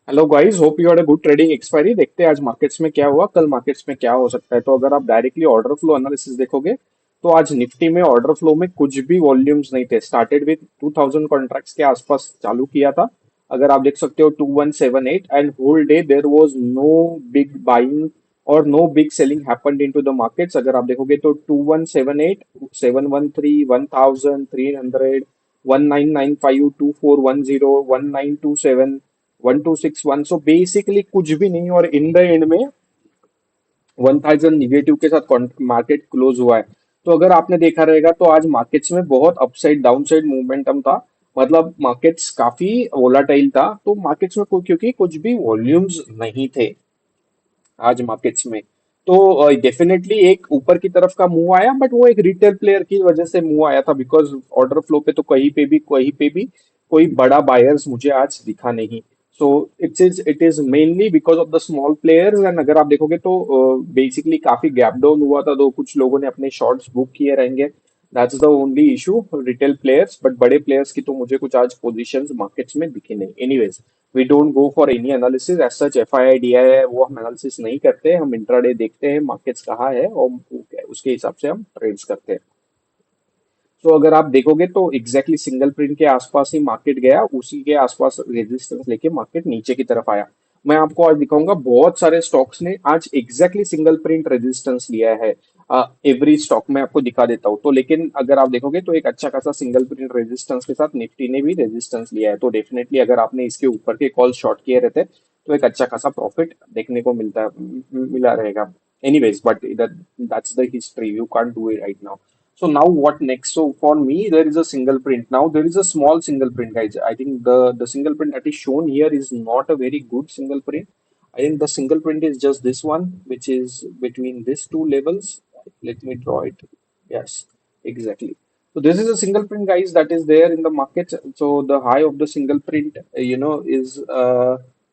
Hello guys, hope you had a good trading expiry. देखते हैं आज मार्केट्स में क्या हुआ, कल मार्केट्स में क्या हो सकता है। तो अगर आप डायरेक्टली ऑर्डर फ्लो एनालिसिस देखोगे तो आज निफ्टी में ऑर्डर फ्लो में कुछ भी वॉल्यूम्स नहीं थे। स्टार्टेड विद 2000 कॉन्ट्रैक्ट्स के आसपास चालू किया था। अगर आप देख सकते हो 2178 and whole day there was no big buying और no big selling happened into the markets. अगर आप देखोगे तो 2178, 713, 1000, 300, 1995, 2410, 1927, 1261। सो बेसिकली कुछ भी नहीं, और इन द एंड में 1000 निगेटिव के साथ मार्केट क्लोज हुआ है। तो अगर आपने देखा रहेगा तो आज मार्केट्स में बहुत अपसाइड डाउनसाइड मूवमेंटम था। मतलब मार्केट्स काफी वोलाटाइल था। तो मार्केट्स में क्योंकि कुछ भी वॉल्यूम्स नहीं थे आज मार्केट्स में, तो डेफिनेटली एक ऊपर की तरफ का मूव आया, बट वो एक रिटेल प्लेयर की वजह से मूव आया था। बिकॉज ऑर्डर फ्लो पे तो कहीं पे भी कोई बड़ा बायर्स मुझे आज दिखा नहीं। So it is mainly because of the small players. And अगर आप देखोगे तो बेसिकली काफी गैप डाउन हुआ था, तो कुछ लोगों ने अपने शॉर्ट्स बुक किए रहेंगे। That's the only issue, retail players. But बड़े प्लेयर्स की तो मुझे कुछ आज पोजीशंस मार्केट्स में दिखे नहीं। Anyways, we don't go for any analysis as such. F I I D I है वो हम एनालिसिस नहीं करते। हम इंट्राडे देखते हैं मार्केट्स कहाँ है और उसके हिसाब से हम ट्रेड्स करते हैं। तो अगर आप देखोगे तो एग्जैक्टली सिंगल प्रिंट के आसपास ही मार्केट गया, उसी के आसपास रेजिस्टेंस लेके मार्केट नीचे की तरफ आया। मैं आपको आज दिखाऊंगा बहुत सारे स्टॉक्स ने आज एग्जैक्टली सिंगल प्रिंट रेजिस्टेंस लिया है। एवरी स्टॉक में आपको दिखा देता हूँ तो। लेकिन अगर आप देखोगे तो एक अच्छा खासा सिंगल प्रिंट रेजिस्टेंस के साथ निफ्टी ने भी रेजिस्टेंस लिया है। तो डेफिनेटली अगर आपने इसके ऊपर के कॉल शॉर्ट किए रहते तो एक अच्छा खासा प्रॉफिट देखने को मिला रहेगा। Anyways, but that's the history, you can't do it right now. So now what next? So for me, there is a single print. Now there is a small single print, guys. I think the single print that is shown here is not a very good single print. I think the single print is just this one, which is between these two levels. Let me draw it. Yes, exactly. So this is a single print, guys, that is there in the market. So the high of the single print, is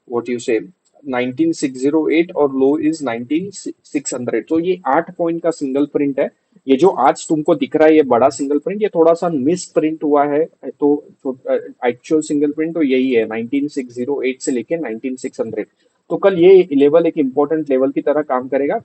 what you say, 19608, और लो is 19600। तो ये 8 point का single print है। ये जो आज तुमको दिख रहा है ये बड़ा सिंगल प्रिंट, ये थोड़ा सा मिस प्रिंट हुआ है। तो एक्चुअल सिंगल प्रिंट तो यही है, 19608 से लेके 19600। तो कल ये लेवल एक इंपॉर्टेंट लेवल की तरह काम करेगा।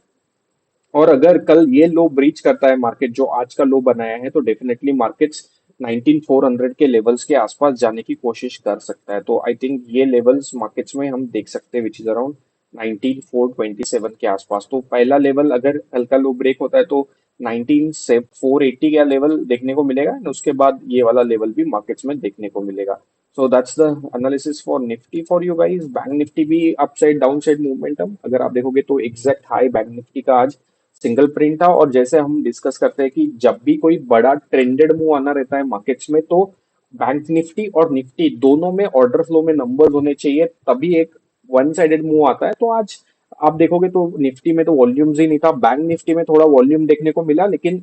और अगर कल ये लो ब्रीच करता है मार्केट, जो आज का लो बनाया है, तो डेफिनेटली मार्केट्स 19400 के लेवल्स के आसपास जाने की कोशिश कर सकता है। तो आई थिंक ये लेवल्स मार्केट्स में हम देख सकते हैं, विच इज अराउंड 19427 के आसपास। तो पहला लेवल अगर हल्का लो ब्रेक होता है तो 19480 का लेवल देखने को मिलेगा, and उसके बाद ये वाला लेवल भी मार्केट्स में देखने को मिलेगा। So that's the analysis for Nifty for you guys. Bank Nifty भी अपसाइड डाउनसाइड मूवमेंटम अगर आप देखोगे तो एग्जैक्ट हाई बैंक निफ्टी का आज सिंगल प्रिंट था। और जैसे हम डिस्कस करते हैं कि जब भी कोई बड़ा ट्रेंडेड मूव आना रहता है मार्केट्स में, तो बैंक निफ्टी और निफ्टी दोनों में ऑर्डर फ्लो में नंबर्स होने चाहिए, तभी एक वन साइडेड मूव आता है। तो आज आप देखोगे तो निफ्टी में तो वॉल्यूम्स ही नहीं था। बैंक निफ्टी में थोड़ा वॉल्यूम देखने को मिला, लेकिन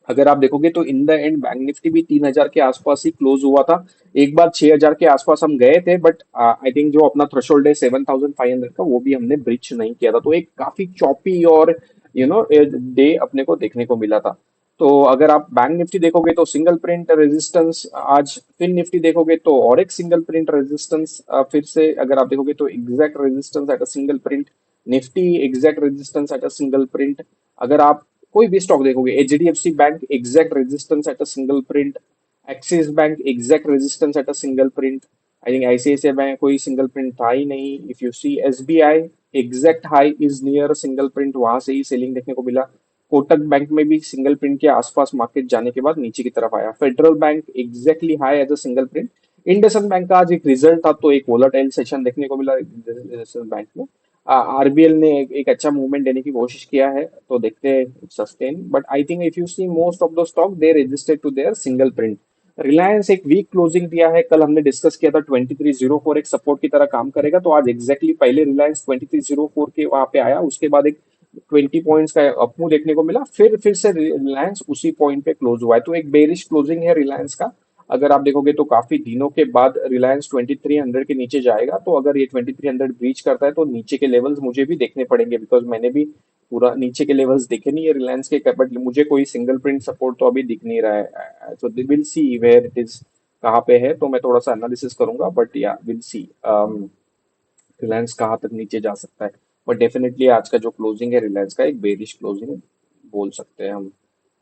अगर आप देखोगे तो in the end bank Nifty भी 3000 के आसपास ही क्लोज हुआ था। एक बार 6000 के आसपास हम गए थे, बट आई थिंक जो अपना थ्रेशोल्ड है 7500 का, वो भी हमने ब्रीच नहीं किया था। तो एक काफी चॉपी और डे अपने को देखने को मिला था। तो अगर आप बैंक निफ्टी देखोगे तो सिंगल प्रिंट रेजिस्टेंस आज, फिर निफ्टी देखोगे तो और एक सिंगल प्रिंट रेजिस्टेंस, फिर से अगर आप देखोगे तो exact resistance at a single print. Nifty exact resistance at a single print. अगर आप कोई भी स्टॉक देखोगे, HDFC bank exact resistance at a single print, Axis bank exact resistance at a single print. I think ICICI bank कोई single print था ही नहीं। If you see SBI, exact high is near single print, वहां से ही selling देखने को मिला। Kotak bank में भी सिंगल प्रिंट के आसपास मार्केट जाने के बाद नीचे की तरफ आया। Federal bank exactly high as a single print. IndusInd bank का आज एक रिजल्ट था, तो एक वोलाटाइल सेशन देखने को मिला इंडसइंड बैंक में। आरबीएल ने एक अच्छा मूवमेंट देने की कोशिश किया है, तो देखते हैं sustain. But I think if you see most of the stock they registered to their single print. Reliance एक वीक क्लोजिंग दिया है, कल हमने डिस्कस किया था 2304 एक सपोर्ट की तरह काम करेगा। तो आज एग्जैक्टली पहले रिलायंस 2304 के वहां पे आया, उसके बाद एक 20 पॉइंट्स का अपमूव देखने को मिला, फिर से रिलायंस उसी पॉइंट पे क्लोज हुआ है। तो एक बेरिश क्लोजिंग है रिलायंस का। अगर आप देखोगे तो काफी दिनों के बाद रिलायंस 2300 के नीचे जाएगा। तो अगर ये 2300 ब्रीच करता है तो नीचे के लेवल्स मुझे भी देखने पड़ेंगे, बिकॉज मैंने भी पूरा नीचे के लेवल्स देखे नहीं है रिलायंस के। बट मुझे कोई सिंगल प्रिंट सपोर्ट तो अभी दिख नहीं रहा है। So will see where it is, कहाँ पे है। तो मैं थोड़ा सा एनालिसिस करूंगा, बट या विल सी। रिलायंस कहाँ तक नीचे जा सकता है। बट डेफिनेटली आज का जो क्लोजिंग है रिलायंस का एक बेरिश क्लोजिंग बोल सकते हैं हम।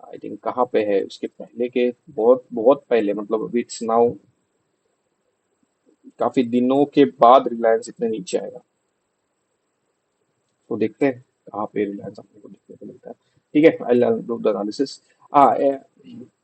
आई थिंक कहाँ पे है उसके पहले के, बहुत बहुत पहले, मतलब अभी इट्स नाउ काफी दिनों के बाद रिलायंस इतने नीचे आएगा। तो देखते हैं कहाँ पे रिलायंस अपने को देखने को मिलता है। ठीक है, आई डू द एनालिसिस।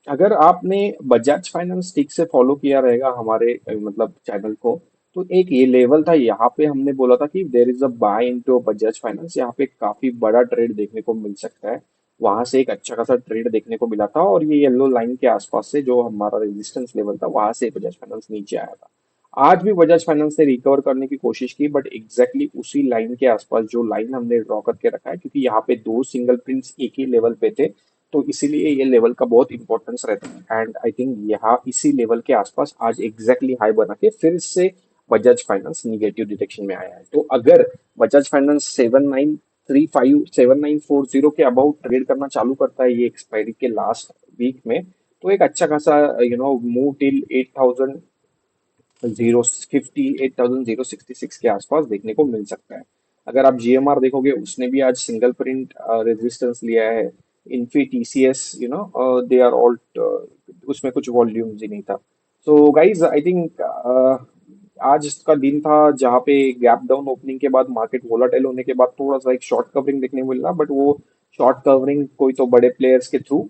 अगर आपने बजाज फाइनेंस ठीक से फॉलो किया रहेगा हमारे मतलब चैनल को, तो एक ये लेवल था, यहाँ पे हमने बोला था कि there is a buy into Bajaj finance, यहाँ पे काफी बड़ा ट्रेड देखने को मिल सकता है। वहां से एक अच्छा खासा ट्रेड देखने को मिला था, और ये येलो लाइन के आसपास से जो हमारा रेजिस्टेंस लेवल था वहां से बजाज फाइनेंस नीचे आया था। आज भी बजाज फाइनेंस ने रिकवर करने की कोशिश की, बट एग्जैक्टली उसी लाइन के आसपास जो लाइन हमने ड्रॉ करके रखा है, क्योंकि यहाँ पे दो सिंगल प्रिंट्स एक ही लेवल पे थे, तो इसीलिए ये लेवल का बहुत इंपॉर्टेंस रहता है। एंड आई थिंक यहाँ इसी लेवल के आसपास आज एग्जैक्टली हाई बना के फिर से बजाज फाइनेंस निगेटिव डायरेक्शन में आया है। तो अगर बजाज फाइनेंस 7935 7940 के अबाउट ट्रेड करना चालू करता है ये एक्सपायरी के लास्ट वीक में, तो एक अच्छा खासा मूव टिल 8000 के आसपास देखने को मिल सकता है। अगर आप जीएमआर देखोगे उसने भी आज सिंगल प्रिंट रेजिस्टेंस लिया है। Infy TCS they are all, उसमें कुछ वॉल्यूम्स ही नहीं था। सो गाइज आई थिंक आज का दिन था जहाँ पे गैप डाउन ओपनिंग के बाद मार्केट वोलाटाइल होने के बाद थोड़ा सा एक शॉर्ट कवरिंग देखने को मिल रहा, बट वो शॉर्ट कवरिंग कोई तो बड़े प्लेयर्स के थ्रू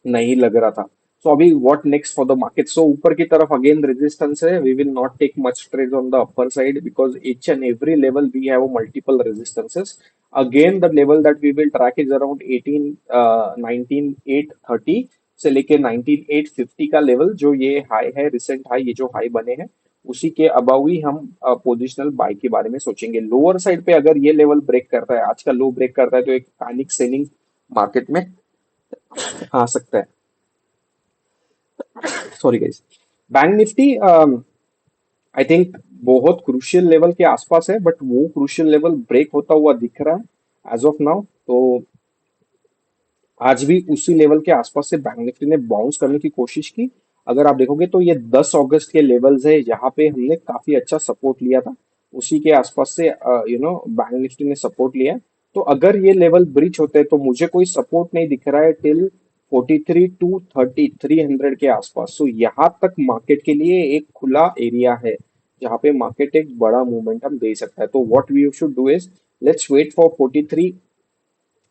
नहीं लग रहा था। सो अभी what next for the market? So ऊपर की तरफ अगेन रेजिस्टेंस है, we will not take much trade on the upper side because each and every level we have multiple resistances. Again the level that we will track is around 19830 से लेके 19850 का level, जो ये high है, recent high, ये जो high बने हैं उसी के अबाउ ही हम पोजिशनल बाय के बारे में सोचेंगे। लोअर साइड पे अगर ये लेवल ब्रेक करता है, आज का लो ब्रेक करता है, तो एक पैनिक सेलिंग मार्केट में आ सकता है। Sorry guys. Bank Nifty I think बहुत क्रूशियल लेवल के आसपास है, बट वो क्रूशियल लेवल ब्रेक होता हुआ दिख रहा है एज ऑफ नाउ। तो आज भी उसी लेवल के आसपास से बैंक निफ्टी ने बाउंस करने की कोशिश की। अगर आप देखोगे तो ये 10 अगस्त के लेवल्स है, यहाँ पे हमने काफी अच्छा सपोर्ट लिया था। उसी के आसपास से बैंक निफ्टी ने सपोर्ट लिया। तो अगर ये लेवल ब्रीच होते हैं तो मुझे कोई सपोर्ट नहीं दिख रहा है टिल 43 to 3300 के आसपास। सो यहाँ तक मार्केट के लिए एक खुला एरिया है जहाँ पे मार्केट एक बड़ा मोमेंटम दे सकता है। तो what we should do is, let's wait for 43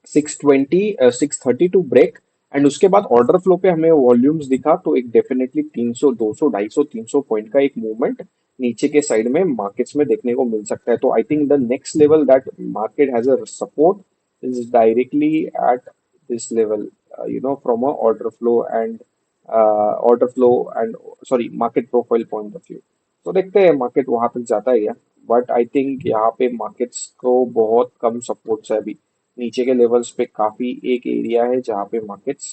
620 630 to break. And उसके बाद ऑर्डर फ्लो पे हमें वॉल्यूम्स दिखा तो एक डेफिनेटली 300 200 250 300 पॉइंट का एक मूवमेंट नीचे के साइड में मार्केट्स में देखने को मिल सकता है। तो I think the next level that market has a support is directly at this level, from a order flow and sorry market profile point of view. तो देखते हैं मार्केट वहां तक जाता है क्या। बट आई थिंक यहाँ पे मार्केट्स को बहुत कम सपोर्ट्स है अभी। नीचे के लेवल्स पे काफी एक एरिया है जहाँ पे मार्केट्स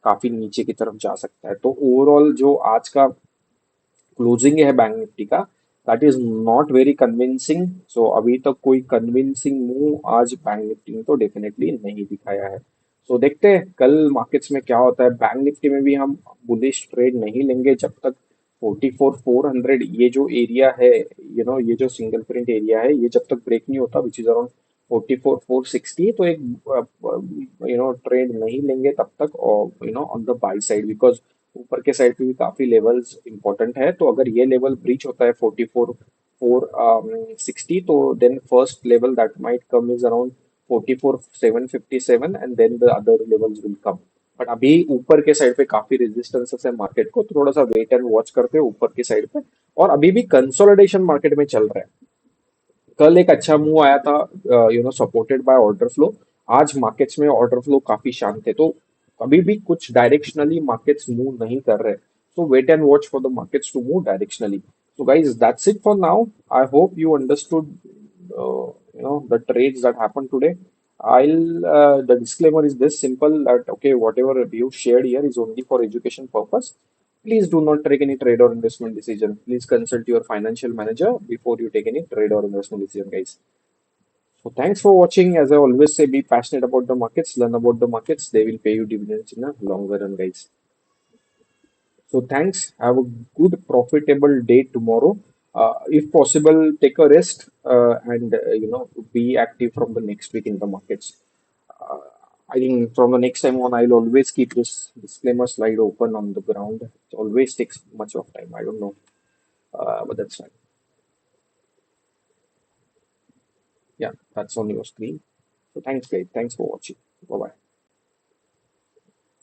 काफी नीचे की तरफ जा सकता है। तो ओवरऑल जो आज का क्लोजिंग है बैंक निफ्टी का, that is not very convincing. So अभी तक कोई कन्विंसिंग मूव आज बैंक निफ्टी में तो डेफिनेटली नहीं दिखाया है। सो देखते हैं कल मार्केट्स में क्या होता है। बैंक निफ्टी में भी हम बुलिश ट्रेड नहीं लेंगे जब तक 44 400 ये जो एरिया है, ये जो सिंगल प्रिंट एरिया है, ये जब तक ब्रेक नहीं होता विच इज अराउंड 44 460, तो एक ट्रेड नहीं लेंगे तब तक, और on the by side, because ऊपर के साइड पे भी काफी लेवल्स इंपॉर्टेंट है। तो अगर ये लेवल ब्रीच होता है 44 460, तो then first level that might come is around 44 757, and then the other levels will come. But अभी ऊपर के साइड पे काफी रेजिस्टेंसेस है मार्केट को, तो थोड़ा सा वेट एंड वॉच करते हैं ऊपर के साइड पे। और अभी भी कंसोलिडेशन मार्केट में चल रहा है। कल एक अच्छा मूव आया था, सपोर्टेड बाय ऑर्डर फ्लो। आज मार्केट्स में ऑर्डर फ्लो काफी शांत है, तो अभी भी कुछ डायरेक्शनली मार्केट्स मूव नहीं कर रहे। So wait and watch for the markets to move directionally. So guys that's it for now. I hope you understood the trades that happened today. The disclaimer is this simple, that okay, whatever view shared here is only for education purpose. Please do not take any trade or investment decision. Please consult your financial manager before you take any trade or investment decision, guys. So thanks for watching. As I always say, be passionate about the markets, learn about the markets. They will pay you dividends in a longer run, guys. So thanks. Have a good profitable day tomorrow. If possible, take a rest and be active from the next week in the markets. Uh, I think from the next time on, I'll always keep this disclaimer slide open on the ground. It always takes much of time. I don't know, but that's fine. Yeah, that's on your screen. So thanks, guys. Thanks for watching. Bye bye.